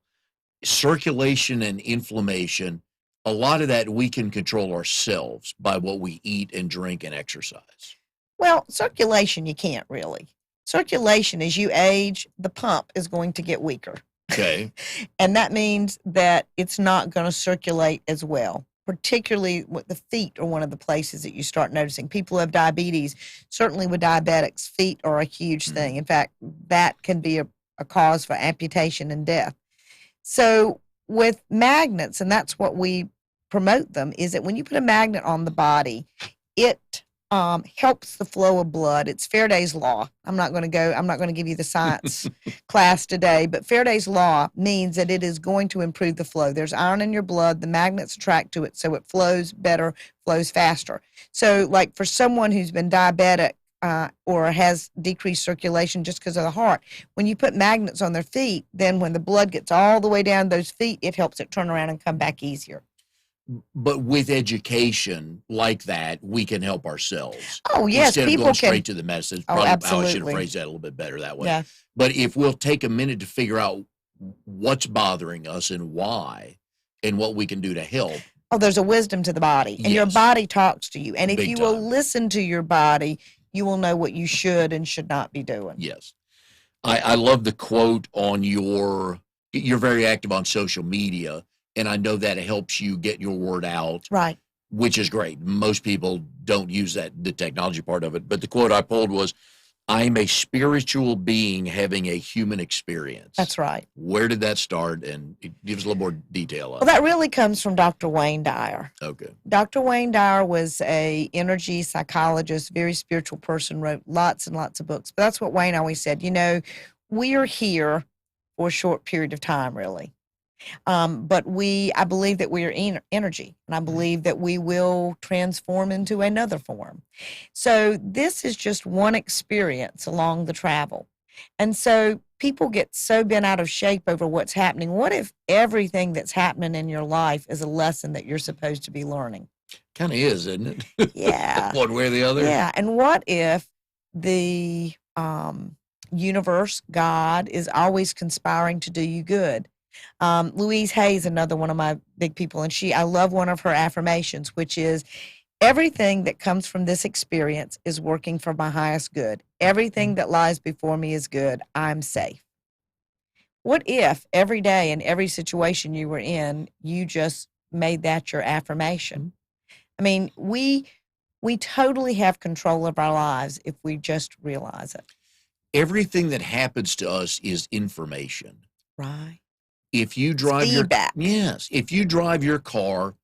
Circulation and inflammation, a lot of that we can control ourselves by what we eat and drink and exercise. Well, circulation, you can't really. Circulation, as you age, the pump is going to get weaker. Okay. And that means that it's not going to circulate as well. Particularly with the feet are one of the places that you start noticing. People who have diabetes, certainly with diabetics, feet are a huge thing. In fact, that can be a cause for amputation and death. So with magnets, and that's what we promote them, is that when you put a magnet on the body, it helps the flow of blood. It's Faraday's law. I'm not going to give you the science class today, but Faraday's law means that it is going to improve the flow. There's iron in your blood. The magnets attract to it, so it flows better, flows faster. So like for someone who's been diabetic, or has decreased circulation just because of the heart, when you put magnets on their feet, then when the blood gets all the way down those feet, it helps it turn around and come back easier. But with education like that, we can help ourselves. Oh, yes. Instead people of going can, straight to the medicine. Oh, Probably I absolutely. should have phrased that a little bit better that way. Yeah. But if we'll take a minute to figure out what's bothering us and why and what we can do to help. Oh, there's a wisdom to the body, and your Yes. body talks to you. And if Big you will time. listen to your body, you will know what you should and should not be doing. Yes. I love the quote on you're very active on social media, and I know that it helps you get your word out, Right. which is great. Most people don't use the technology part of it. But the quote I pulled was, I am a spiritual being having a human experience. That's right. Where did that start? And give us a little more detail on Well, that really comes from Dr. Wayne Dyer. Okay. Dr. Wayne Dyer was a energy psychologist, very spiritual person, wrote lots and lots of books. But that's what Wayne always said. You know, we are here for a short period of time, really. But I believe that we are energy, and I believe that we will transform into another form. So this is just one experience along the travel. And so people get so bent out of shape over what's happening. What if everything that's happening in your life is a lesson that you're supposed to be learning? Kind of is, isn't it? Yeah. One way or the other. Yeah. And what if the universe, God, is always conspiring to do you good? Louise Hay is another one of my big people, and I love one of her affirmations, which is, everything that comes from this experience is working for my highest good. Everything that lies before me is good. I'm safe. What if every day in every situation you were in, you just made that your affirmation? I mean, we totally have control of our lives if we just realize it. Everything that happens to us is information. Right. If you drive Feedback. if you drive your car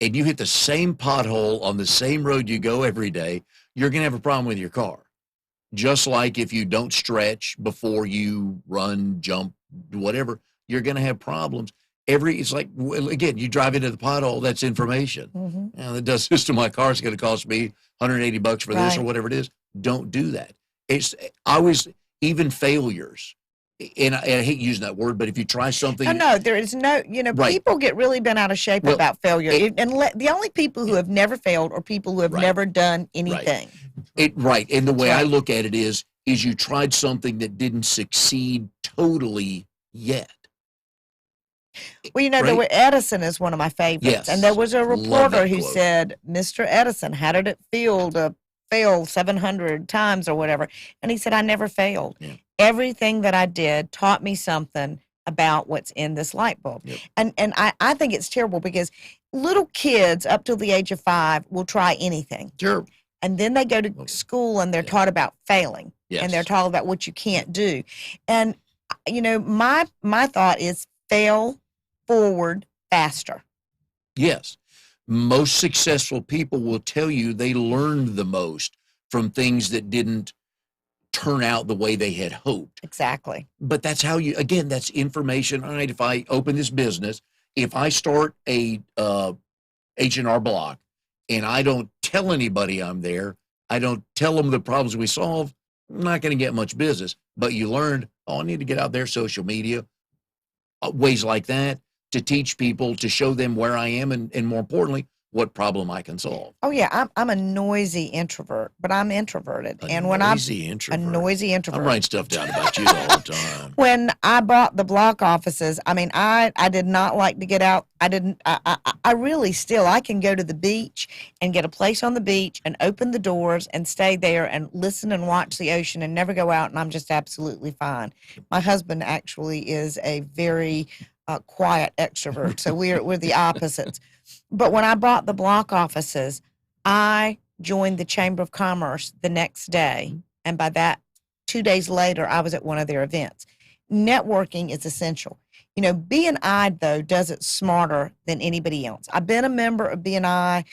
and you hit the same pothole on the same road you go every day, you're going to have a problem with your car. Just like if you don't stretch before you run, jump, whatever, you're going to have problems. It's like, again, you drive into the pothole, that's information. Mm-hmm. Now, that does this to my car. It's going to cost me $180 for this or Right. whatever it is. Don't do that. Even failures. And I hate using that word, but if you try something. No, there is no, Right. people get really bent out of shape Well, about failure. The only people who have never failed are people who have Right. never done anything. Right. And the way I Right. look at it is you tried something that didn't succeed totally yet. Well, Right. Edison is one of my favorites. Yes. And there was a Love reporter that who quote. said, Mr. Edison, how did it feel to fail 700 times or whatever? And he said, I never failed. Yeah. Everything that I did taught me something about what's in this light bulb. Yep. And I think it's terrible because little kids up till the age of 5 will try anything. Sure. And then they go to school and they're taught about failing. Yes. And they're taught about what you can't do. And, my thought is fail forward faster. Yes. Most successful people will tell you they learned the most from things that didn't turn out the way they had hoped. Exactly. But that's how that's information. All right, if I open this business, if I start a H&R Block and I don't tell anybody I'm there, I don't tell them the problems we solve, I'm not going to get much business. But you learned, I need to get out there, social media, ways like that to teach people, to show them where I am, and more importantly, what problem I can solve. Oh yeah, I'm a noisy introvert, but I'm introverted. A noisy introvert. I'm writing stuff down about you all the time. When I bought the block offices, I did not like to get out. I really still, I can go to the beach and get a place on the beach and open the doors and stay there and listen and watch the ocean and never go out, and I'm just absolutely fine. My husband actually is a very quiet extrovert, so we're the opposites. But when I bought the block offices, I joined the Chamber of Commerce the next day. And by that, 2 days later, I was at one of their events. Networking is essential. BNI, though, does it smarter than anybody else. I've been a member of BNI,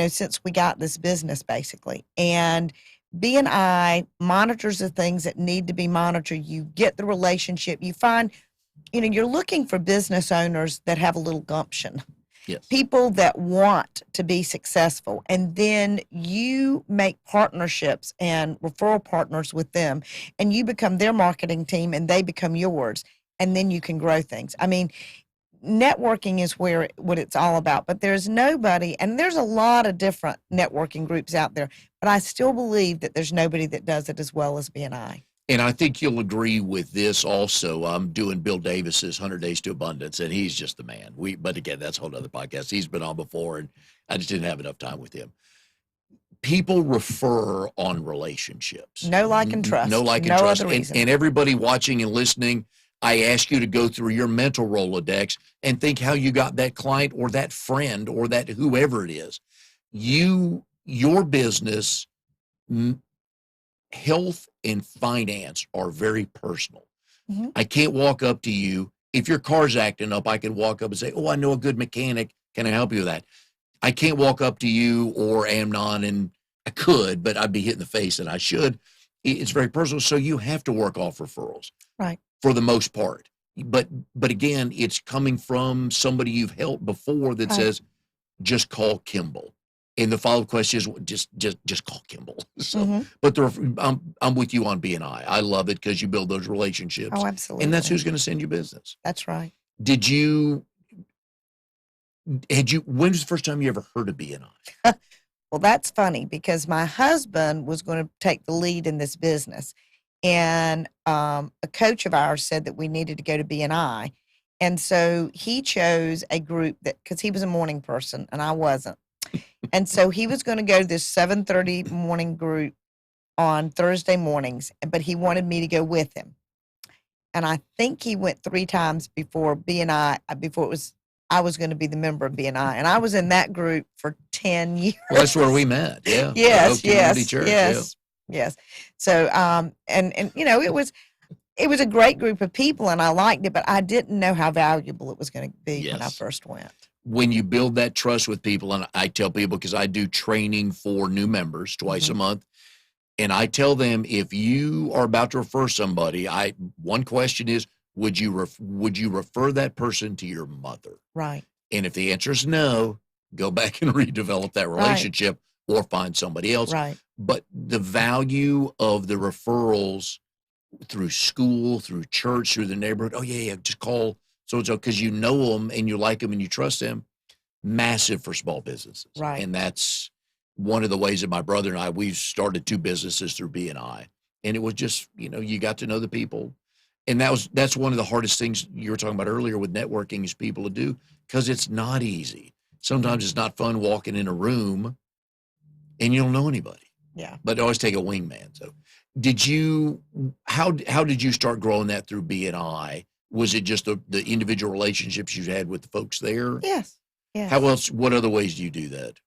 since we got this business, basically. And BNI monitors the things that need to be monitored. You get the relationship. You find, you're looking for business owners that have a little gumption. Yes. People that want to be successful, and then you make partnerships and referral partners with them, and you become their marketing team and they become yours, and then you can grow things. I mean, networking is what it's all about, but there's nobody, and there's a lot of different networking groups out there, but I still believe that there's nobody that does it as well as BNI. And I think you'll agree with this also. I'm doing Bill Davis's 100 Days to Abundance, and he's just the man. But again, that's a whole other podcast. He's been on before, and I just didn't have enough time with him. People refer on relationships. No like and trust. No like and trust. Other reason. And everybody watching and listening, I ask you to go through your mental Rolodex and think how you got that client or that friend or that whoever it is. Your business, health and finance are very personal. Mm-hmm. I can't walk up to you. If your car's acting up, I can walk up and say, I know a good mechanic. Can I help you with that? I can't walk up to you or Amnon, and I could, but I'd be hit in the face, and I should. It's very personal. So you have to work off referrals. Right. For the most part. But again, it's coming from somebody you've helped before that says, just call Kimball. And the follow-up question is just call Kimball. So, but I'm with you on BNI. I love it because you build those relationships. Oh, absolutely. And that's who's going to send you business. That's right. When was the first time you ever heard of BNI? Well, that's funny because my husband was going to take the lead in this business. And a coach of ours said that we needed to go to BNI. And so he chose a group because he was a morning person and I wasn't. And so he was going to go to this 7:30 morning group on Thursday mornings, but he wanted me to go with him. And I think he went 3 times before BNI, I was going to be the member of BNI. And I was in that group for 10 years. Well, that's where we met. Yeah. Yes. Church, yes. So, and it was a great group of people and I liked it, but I didn't know how valuable it was going to be when I first went. When you build that trust with people, and I tell people, because I do training for new members twice a month, and I tell them, if you are about to refer somebody, one question is, would you refer that person to your mother? Right. And if the answer is no, go back and redevelop that relationship or find somebody else. Right. But the value of the referrals through school, through church, through the neighborhood, just call so-and-so because you know them and you like them and you trust them, massive for small businesses. Right. And that's one of the ways that my brother and I, we've started 2 businesses through BNI. And it was just, you got to know the people. And that's one of the hardest things you were talking about earlier with networking is people to do because it's not easy. Sometimes it's not fun walking in a room and you don't know anybody. Yeah. But always take a wingman. So how did you start growing that through BNI? Was it just the individual relationships you had with the folks there? Yes. Yes. How else, what other ways do you do that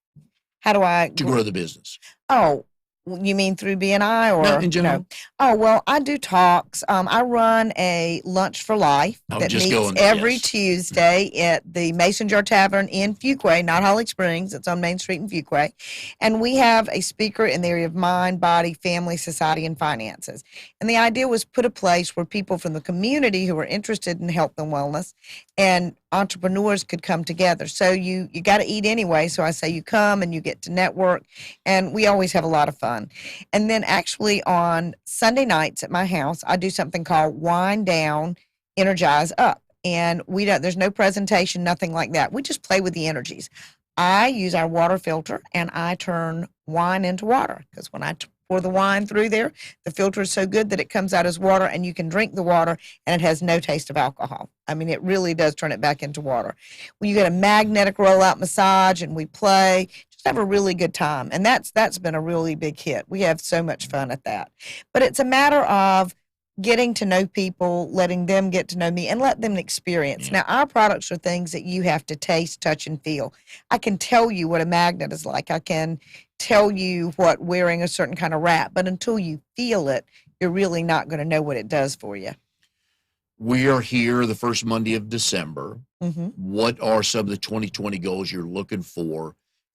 How do I to grow the business? Oh, you mean through BNI or No, in general. Oh, well, I do talks. I run a Lunch for Life I'm that just meets going there, every yes. Tuesday at the Mason Jar Tavern in Fuquay, not Holly Springs. It's on Main Street in Fuquay. And we have a speaker in the area of mind, body, family, society, and finances. And the idea was put a place where people from the community who are interested in health and wellness and entrepreneurs could come together. So you got to eat anyway. So I say you come and you get to network, and we always have a lot of fun. And then actually on Sunday nights at my house, I do something called Wind Down, Energize Up. And there's no presentation, nothing like that. We just play with the energies. I use our water filter and I turn wine into water, because when I pour the wine through there, the filter is so good that it comes out as water and you can drink the water and it has no taste of alcohol. I mean, it really does turn it back into water. When you get a magnetic rollout massage and we play, just have a really good time. And that's been a really big hit. We have so much fun at that. But it's a matter of getting to know people, letting them get to know me, and let them experience. Yeah. Now, our products are things that you have to taste, touch, and feel. I can tell you what a magnet is like. I can tell you what wearing a certain kind of wrap, but until you feel it, you're really not going to know what it does for you. We are here the first Monday of December. Mm-hmm. What are some of the 2020 goals you're looking for?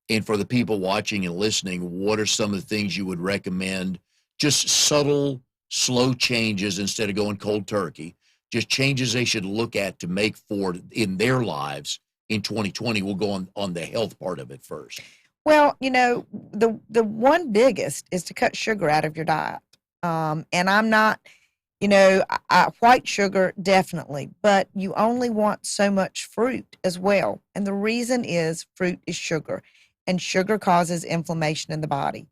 And for the people watching and listening, what are some of the things you would recommend? Just subtle, slow changes instead of going cold turkey. Just changes they should look at to make forward in their lives in 2020. We'll go on the health part of it first. Well, the one biggest is to cut sugar out of your diet. And I'm not, white sugar, definitely, but you only want so much fruit as well. And the reason is fruit is sugar, and sugar causes inflammation in the body.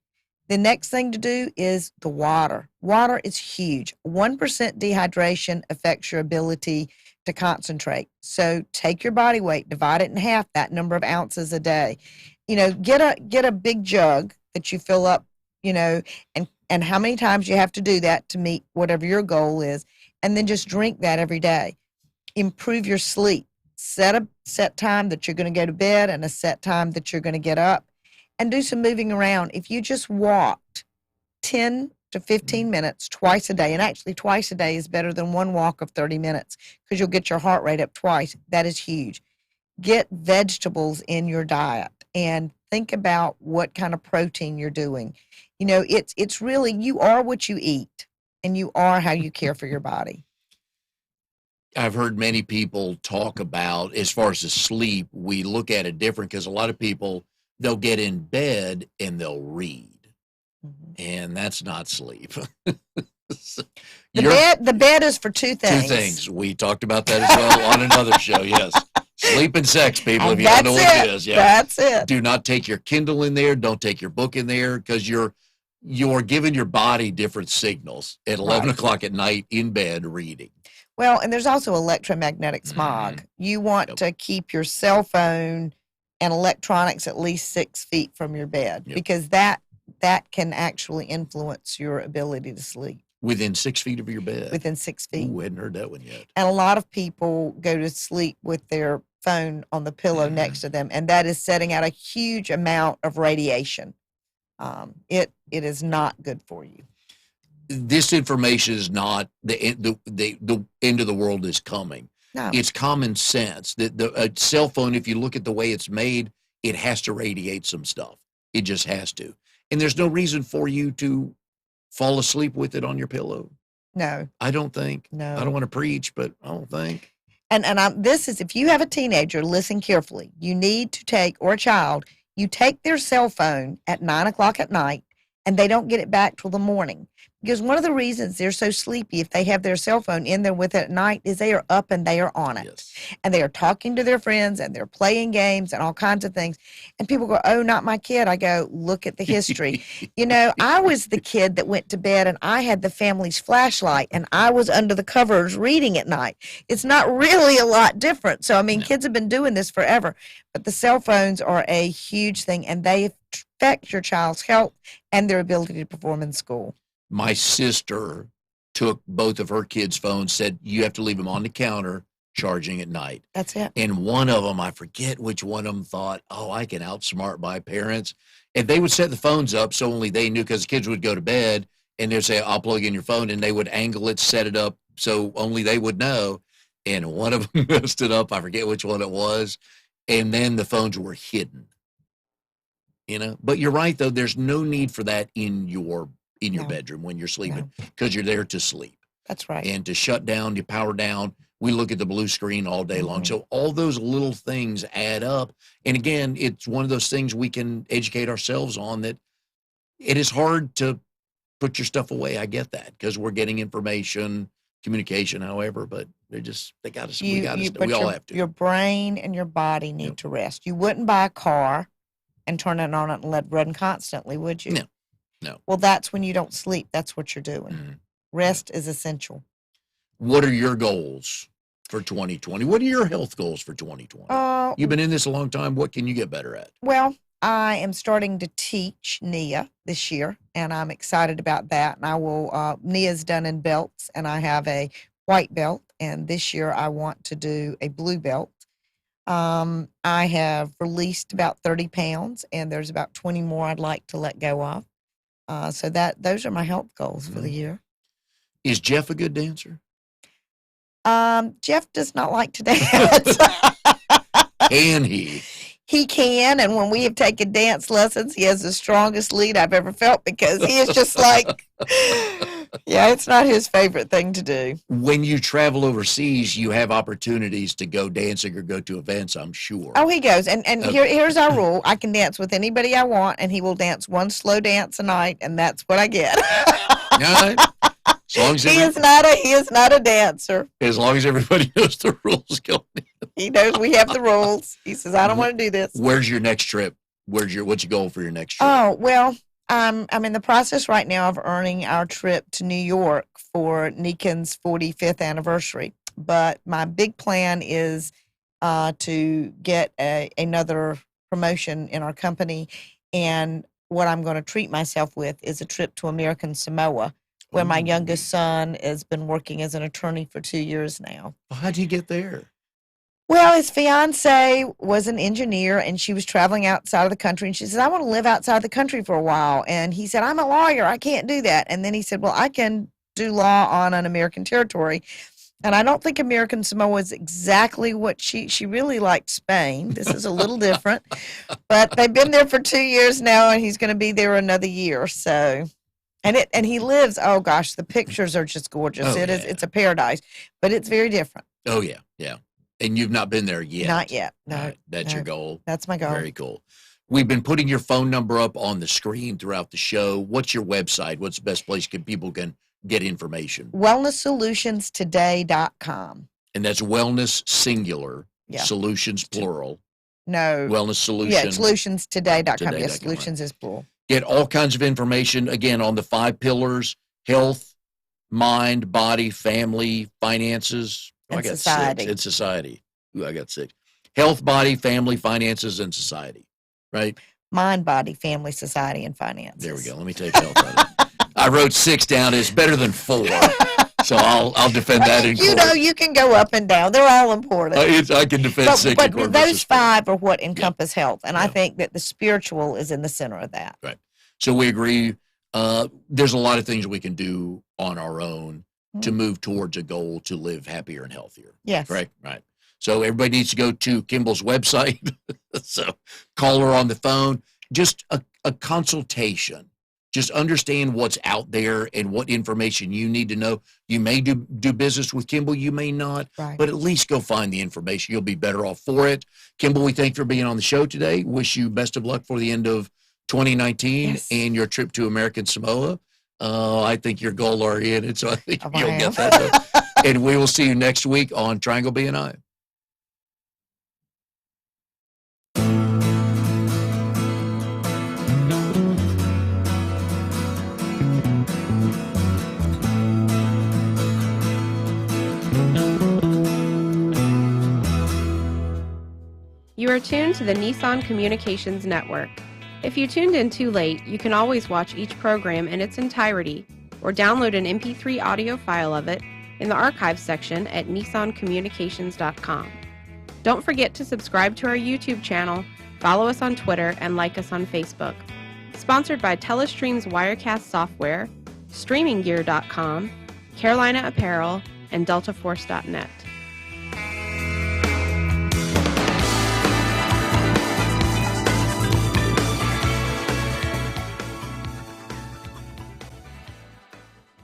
The next thing to do is the water. Water is huge. 1% dehydration affects your ability to concentrate. So take your body weight, divide it in half, that number of ounces a day. Get a big jug that you fill up, and how many times you have to do that to meet whatever your goal is, and then just drink that every day. Improve your sleep. Set a set time that you're going to go to bed and a set time that you're going to get up, and do some moving around. If you just walked 10 to 15 minutes twice a day, and actually twice a day is better than one walk of 30 minutes because you'll get your heart rate up twice. That is huge. Get vegetables in your diet and think about what kind of protein you're doing. It's really, you are what you eat, and you are how you care for your body. I've heard many people talk about, as far as the sleep, we look at it different because a lot of people, they'll get in bed and they'll read. Mm-hmm. And that's not sleep. The bed is for two things. Two things. We talked about that as well on another show, yes. Sleep and sex, people, if you don't know what it is. Yeah. That's it. Do not take your Kindle in there. Don't take your book in there, because you're giving your body different signals at 11 o'clock at night in bed reading. Well, and there's also electromagnetic smog. Mm-hmm. You want to keep your cell phone and electronics at least 6 feet from your bed, because that can actually influence your ability to sleep. Within 6 feet of your bed? Within 6 feet. Ooh, I hadn't heard that one yet. And a lot of people go to sleep with their phone on the pillow next to them, and that is setting out a huge amount of radiation. It is not good for you. This information is not the end of the world is coming. No. It's common sense that a cell phone, if you look at the way it's made, it has to radiate some stuff. It just has to. And there's no reason for you to fall asleep with it on your pillow. No. I don't think. No. I don't want to preach, but I don't think. And this is, if you have a teenager, listen carefully. You need to take, or a child, you take their cell phone at 9 o'clock at night, and they don't get it back till the morning. Because one of the reasons they're so sleepy if they have their cell phone in there with it at night is they are up and they are on it. Yes. And they are talking to their friends and they're playing games and all kinds of things. And people go, oh, not my kid. I go, look at the history. I was the kid that went to bed and I had the family's flashlight and I was under the covers reading at night. It's not really a lot different. So, kids have been doing this forever. But the cell phones are a huge thing, and they affect your child's health and their ability to perform in school. My sister took both of her kids' phones, said you have to leave them on the counter charging at night. That's it. And one of them, I forget which one of them, thought, oh, I can outsmart my parents. And they would set the phones up so only they knew, because the kids would go to bed and they'd say, I'll plug in your phone. And they would angle it, set it up so only they would know. And one of them messed it up. I forget which one it was. And then the phones were hidden. But you're right, though. There's no need for that in your No. bedroom when you're sleeping, because you're there to sleep That's right. and to shut down, to power down. We look at the blue screen all day long. So all those little things add up. And again, it's one of those things we can educate ourselves on, that it is hard to put your stuff away. I get that, because we're getting information, communication, however, but they got us. We all have to. Your brain and your body need to rest. You wouldn't buy a car and turn it on and let it run constantly, would you? No. Well, that's when you don't sleep. That's what you're doing. Mm-hmm. Rest is essential. What are your goals for 2020? What are your health goals for 2020? You've been in this a long time. What can you get better at? Well, I am starting to teach NIA this year, and I'm excited about that. And I will, NIA's done in belts, and I have a white belt. And this year I want to do a blue belt. I have released about 30 pounds, and there's about 20 more I'd like to let go of. So those are my health goals for the year. Is Jeff a good dancer? Jeff does not like to dance. Can he? He can, and when we have taken dance lessons, he has the strongest lead I've ever felt, because he is just like, yeah, it's not his favorite thing to do. When you travel overseas, you have opportunities to go dancing or go to events, I'm sure. Oh, he goes, and here's our rule. I can dance with anybody I want, and he will dance one slow dance a night, and that's what I get. All right. As long as he is not a dancer. As long as everybody knows the rules going in. He knows we have the rules. He says, I don't want to do this. Where's your next trip? What's your goal for your next trip? Oh, well, I'm in the process right now of earning our trip to New York for Niken's 45th anniversary. But my big plan is to get another promotion in our company. And what I'm going to treat myself with is a trip to American Samoa, where my youngest son has been working as an attorney for 2 years now. How'd you get there? Well, his fiance was an engineer, and she was traveling outside of the country. And she said, I want to live outside the country for a while. And he said, I'm a lawyer. I can't do that. And then he said, well, I can do law on an American territory. And I don't think American Samoa is exactly what she really liked Spain. This is a little different. But they've been there for 2 years now, and he's going to be there another year. So... And he lives, oh gosh, the pictures are just gorgeous. It's a paradise, but it's very different. Oh yeah. And you've not been there yet. Not yet. No. Right. That's your goal. That's my goal. Very cool. We've been putting your phone number up on the screen throughout the show. What's your website? What's the best place people can get information? WellnessSolutionsToday.com. And that's wellness singular, solutions plural. No. Wellness solution. Yeah, solutionstoday.com. Yes, Today.com, solutions is plural. Get all kinds of information, again, on the 5 pillars: health, mind, body, family, finances. And I got society. 6. And society. Ooh, I got 6. Health, body, family, finances, and society. Right? Mind, body, family, society, and finances. There we go. Let me take health out of it. I wrote 6 down. It's better than 4. So I'll defend that in court. You know, you can go up and down. They're all important. I can defend 6 in But court. those 5 are what encompass health. And I think that the spiritual is in the center of that. Right. So we agree. There's a lot of things we can do on our own to move towards a goal to live happier and healthier. Yes. Correct? Right. So everybody needs to go to Kimball's website. So call her on the phone. Just a consultation. Just understand what's out there and what information you need to know. You may do business with Kimball, you may not, but at least go find the information. You'll be better off for it. Kimball, we thank you for being on the show today. Wish you best of luck for the end of 2019 and your trip to American Samoa. I think your goal are in it, so I think you'll get that done. And we will see you next week on Triangle BNI. You are tuned to the Nissan Communications Network. If you tuned in too late, you can always watch each program in its entirety or download an MP3 audio file of it in the archives section at nissancommunications.com. Don't forget to subscribe to our YouTube channel, follow us on Twitter, and like us on Facebook. Sponsored by Telestream's Wirecast software, StreamingGear.com, Carolina Apparel, and DeltaForce.net.